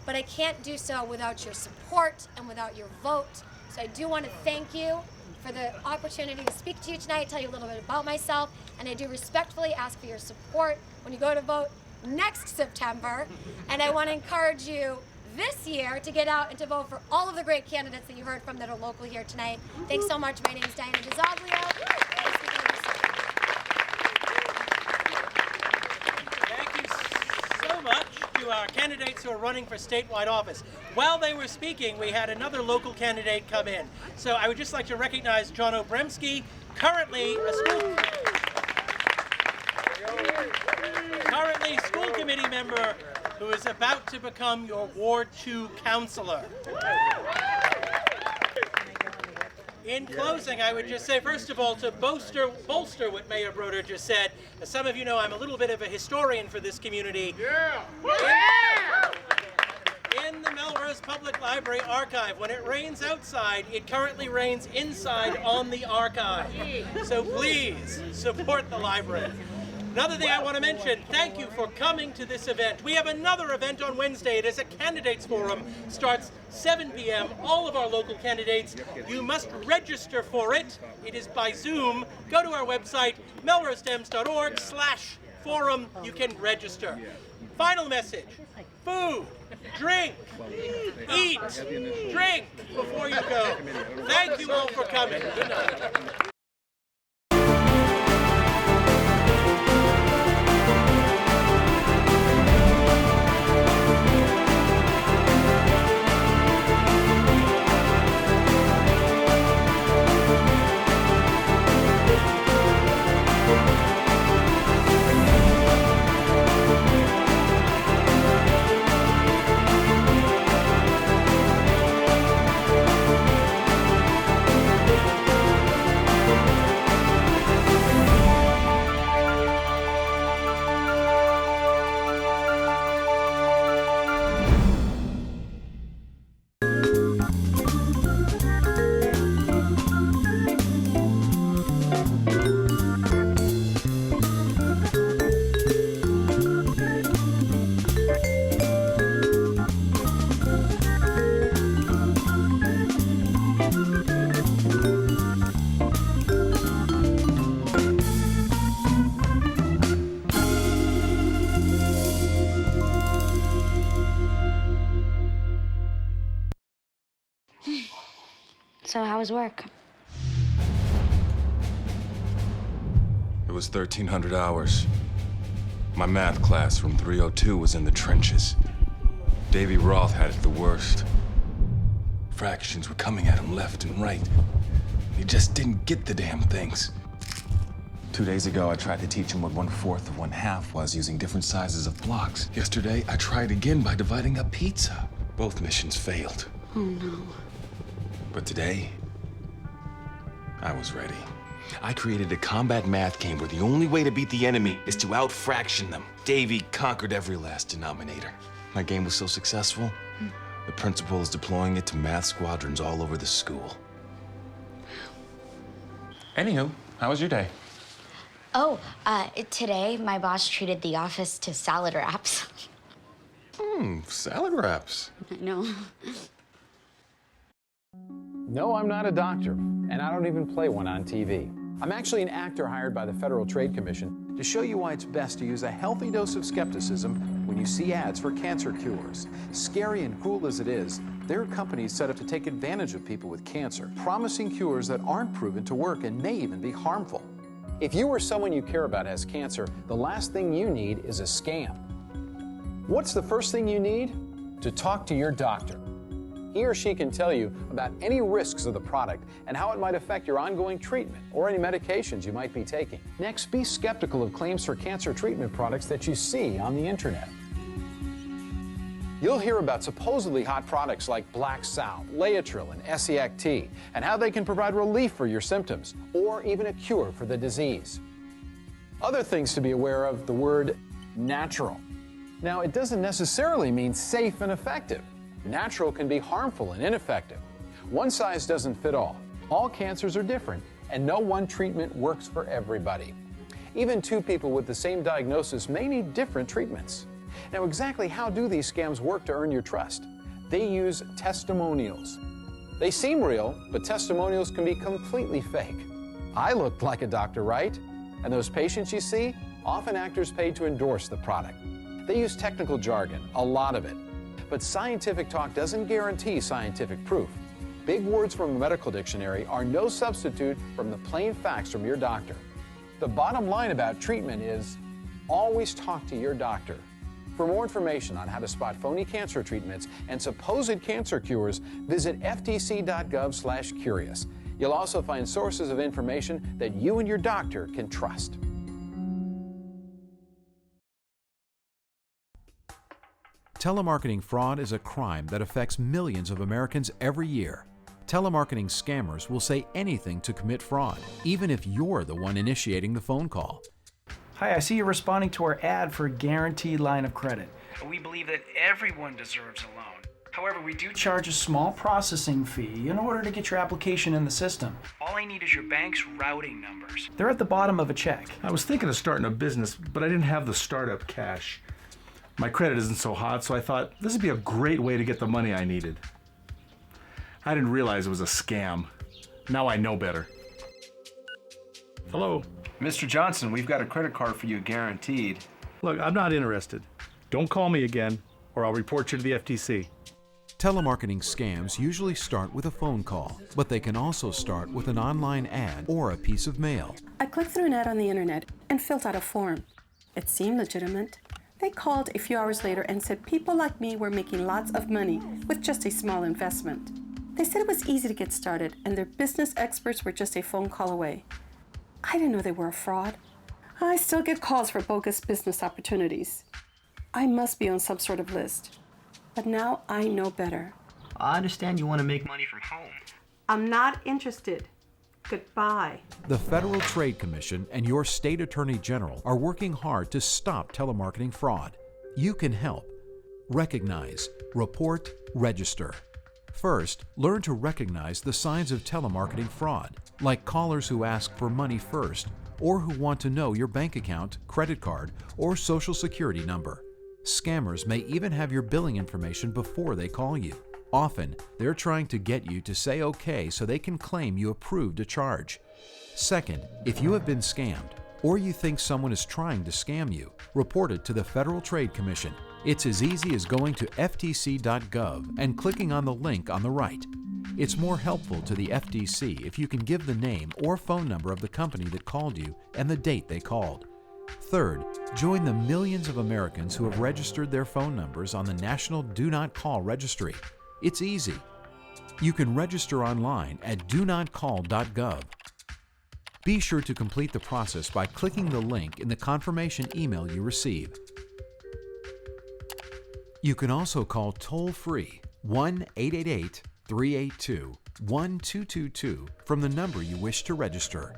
But I can't do so without your support and without your vote. So I do want to thank you for the opportunity to speak to you tonight, tell you a little bit about myself, and I do respectfully ask for your support when you go to vote next September. And I want to encourage you this year to get out and to vote for all of the great candidates that you heard from that are local here tonight. Thanks so much. My name is Diana DiZoglio. Thank you so much to our candidates who are running for statewide office. While they were speaking, we had another local candidate come in. So I would just like to recognize John Obremski, currently school committee member who is about to become your Ward 2 councilor. In closing, I would just say, first of all, to bolster what Mayor Broder just said, as some of you know, I'm a little bit of a historian for this community. In the Melrose Public Library archive, when it rains outside, it currently rains inside on the archive. So please support the library. Another thing I want to mention, thank you for coming to this event. We have another event on Wednesday. It is a candidates forum. Starts 7 p.m. All of our local candidates. You must register for it. It is by Zoom. Go to our website, melrosedems.org/forum. You can register. Final message. Food, drink, eat, drink before you go. Thank you all for coming. Good night. So how was work? It was 1,300 hours. My math class from 302 was in the trenches. Davy Roth had it the worst. Fractions were coming at him left and right. He just didn't get the damn things. 2 days ago, I tried to teach him what 1/4 of 1/2 was using different sizes of blocks. Yesterday, I tried again by dividing up pizza. Both missions failed. Oh no. But today, I was ready. I created a combat math game where the only way to beat the enemy is to out-fraction them. Davy conquered every last denominator. My game was so successful, the principal is deploying it to math squadrons all over the school. Anywho, how was your day? Oh, today my boss treated the office to salad wraps. Salad wraps. I know. No, I'm not a doctor, and I don't even play one on TV. I'm actually an actor hired by the Federal Trade Commission to show you why it's best to use a healthy dose of skepticism when you see ads for cancer cures. Scary and cruel as it is, there are companies set up to take advantage of people with cancer, promising cures that aren't proven to work and may even be harmful. If you or someone you care about has cancer, the last thing you need is a scam. What's the first thing you need? To talk to your doctor. He or she can tell you about any risks of the product and how it might affect your ongoing treatment or any medications you might be taking. Next, be skeptical of claims for cancer treatment products that you see on the internet. You'll hear about supposedly hot products like Black Sal, Laetrile, and Esiac-T, and how they can provide relief for your symptoms or even a cure for the disease. Other things to be aware of: the word natural. Now, it doesn't necessarily mean safe and effective. Natural can be harmful and ineffective. One size doesn't fit all. All cancers are different, and no one treatment works for everybody. Even two people with the same diagnosis may need different treatments. Now, exactly how do these scams work to earn your trust? They use testimonials. They seem real, but testimonials can be completely fake. I looked like a doctor, right? And those patients you see, often actors paid to endorse the product. They use technical jargon, a lot of it. But scientific talk doesn't guarantee scientific proof. Big words from a medical dictionary are no substitute from the plain facts from your doctor. The bottom line about treatment is always talk to your doctor. For more information on how to spot phony cancer treatments and supposed cancer cures, visit ftc.gov/curious. You'll also find sources of information that you and your doctor can trust. Telemarketing fraud is a crime that affects millions of Americans every year. Telemarketing scammers will say anything to commit fraud, even if you're the one initiating the phone call. Hi, I see you're responding to our ad for a guaranteed line of credit. We believe that everyone deserves a loan. However, we do charge a small processing fee in order to get your application in the system. All I need is your bank's routing numbers. They're at the bottom of a check. I was thinking of starting a business, but I didn't have the startup cash. My credit isn't so hot, so I thought this would be a great way to get the money I needed. I didn't realize it was a scam. Now I know better. Hello. Mr. Johnson, we've got a credit card for you guaranteed. Look, I'm not interested. Don't call me again, or I'll report you to the FTC. Telemarketing scams usually start with a phone call, but they can also start with an online ad or a piece of mail. I clicked through an ad on the internet and filled out a form. It seemed legitimate. They called a few hours later and said people like me were making lots of money with just a small investment. They said it was easy to get started and their business experts were just a phone call away. I didn't know they were a fraud. I still get calls for bogus business opportunities. I must be on some sort of list. But now I know better. I understand you want to make money from home. I'm not interested. Goodbye. The Federal Trade Commission and your state attorney general are working hard to stop telemarketing fraud. You can help. Recognize, report, register. First, learn to recognize the signs of telemarketing fraud, like callers who ask for money first, or who want to know your bank account, credit card, or social security number. Scammers may even have your billing information before they call you. Often, they're trying to get you to say okay so they can claim you approved a charge. Second, if you have been scammed, or you think someone is trying to scam you, report it to the Federal Trade Commission. It's as easy as going to ftc.gov and clicking on the link on the right. It's more helpful to the FTC if you can give the name or phone number of the company that called you and the date they called. Third, join the millions of Americans who have registered their phone numbers on the National Do Not Call Registry. It's easy. You can register online at donotcall.gov. Be sure to complete the process by clicking the link in the confirmation email you receive. You can also call toll-free 1-888-382-1222 from the number you wish to register.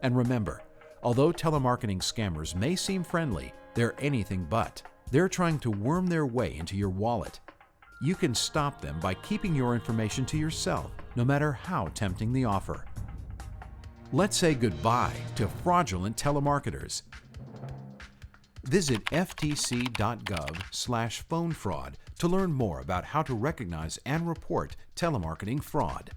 And remember, although telemarketing scammers may seem friendly, they're anything but. They're trying to worm their way into your wallet. You can stop them by keeping your information to yourself, no matter how tempting the offer. Let's say goodbye to fraudulent telemarketers. Visit ftc.gov/phone fraud to learn more about how to recognize and report telemarketing fraud.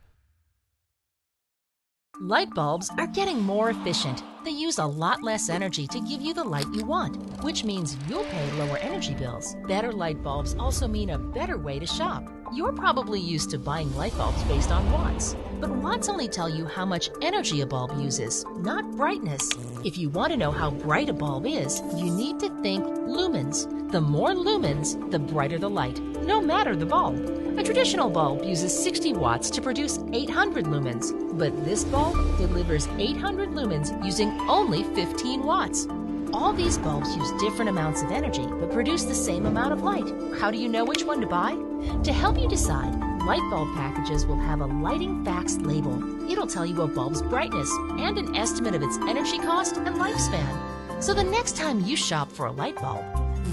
Light bulbs are getting more efficient. They use a lot less energy to give you the light you want, which means you'll pay lower energy bills. Better light bulbs also mean a better way to shop. You're probably used to buying light bulbs based on watts, but watts only tell you how much energy a bulb uses, not brightness. If you want to know how bright a bulb is, you need to think lumens. The more lumens, the brighter the light, no matter the bulb. A traditional bulb uses 60 watts to produce 800 lumens, but this bulb delivers 800 lumens using only 15 watts. All these bulbs use different amounts of energy, but produce the same amount of light. How do you know which one to buy? To help you decide, light bulb packages will have a lighting facts label. It'll tell you a bulb's brightness and an estimate of its energy cost and lifespan. So the next time you shop for a light bulb,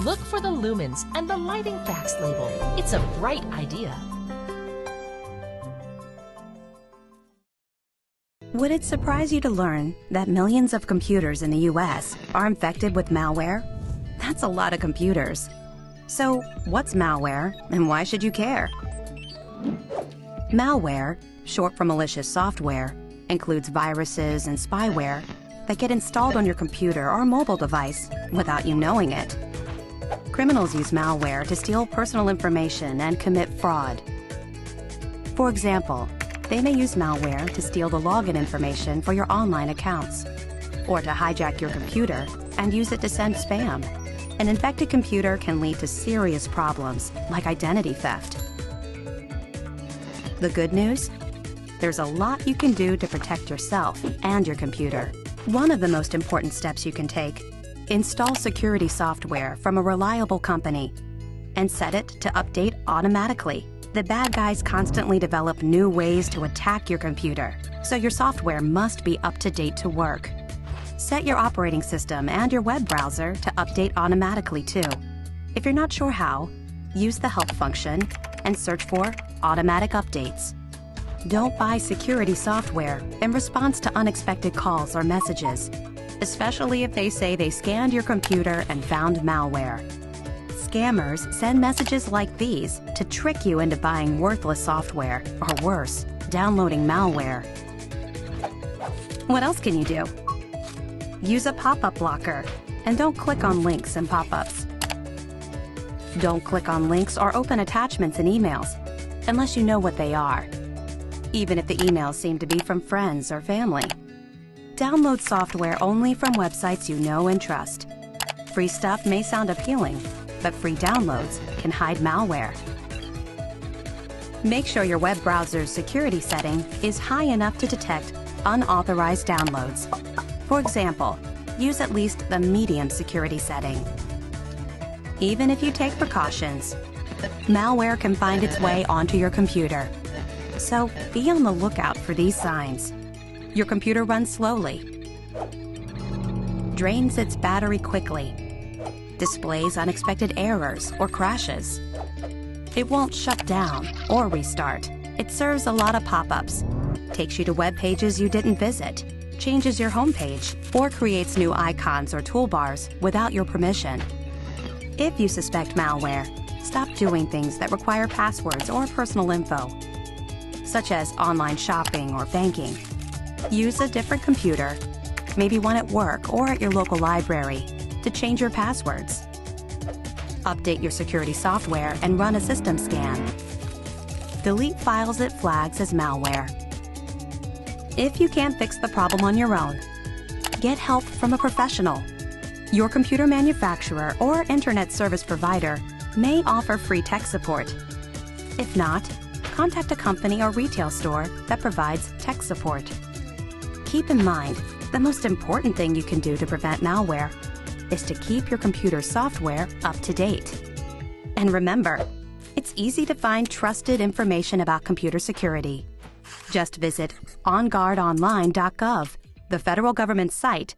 look for the lumens and the lighting facts label. It's a bright idea. Would it surprise you to learn that millions of computers in the US are infected with malware? That's a lot of computers. So, what's malware and why should you care? Malware, short for malicious software, includes viruses and spyware that get installed on your computer or mobile device without you knowing it. Criminals use malware to steal personal information and commit fraud. For example, they may use malware to steal the login information for your online accounts, or to hijack your computer and use it to send spam. An infected computer can lead to serious problems like identity theft. The good news? There's a lot you can do to protect yourself and your computer. One of the most important steps you can take: install security software from a reliable company and set it to update automatically. The bad guys constantly develop new ways to attack your computer, so your software must be up to date to work. Set your operating system and your web browser to update automatically too. If you're not sure how, use the help function and search for automatic updates. Don't buy security software in response to unexpected calls or messages, especially if they say they scanned your computer and found malware. Scammers send messages like these to trick you into buying worthless software, or worse, downloading malware. What else can you do? Use a pop-up blocker, and don't click on links and pop-ups. Don't click on links or open attachments in emails, unless you know what they are, even if the emails seem to be from friends or family. Download software only from websites you know and trust. Free stuff may sound appealing, but free downloads can hide malware. Make sure your web browser's security setting is high enough to detect unauthorized downloads. For example, use at least the medium security setting. Even if you take precautions, malware can find its way onto your computer. So be on the lookout for these signs. Your computer runs slowly, drains its battery quickly, displays unexpected errors or crashes. It won't shut down or restart. It serves a lot of pop-ups, takes you to web pages you didn't visit, changes your homepage, or creates new icons or toolbars without your permission. If you suspect malware, stop doing things that require passwords or personal info, such as online shopping or banking. Use a different computer, maybe one at work or at your local library, to change your passwords. Update your security software and run a system scan. Delete files it flags as malware. If you can't fix the problem on your own, get help from a professional. Your computer manufacturer or internet service provider may offer free tech support. If not, contact a company or retail store that provides tech support. Keep in mind, the most important thing you can do to prevent malware is to keep your computer software up to date. And remember, it's easy to find trusted information about computer security. Just visit onguardonline.gov, the federal government site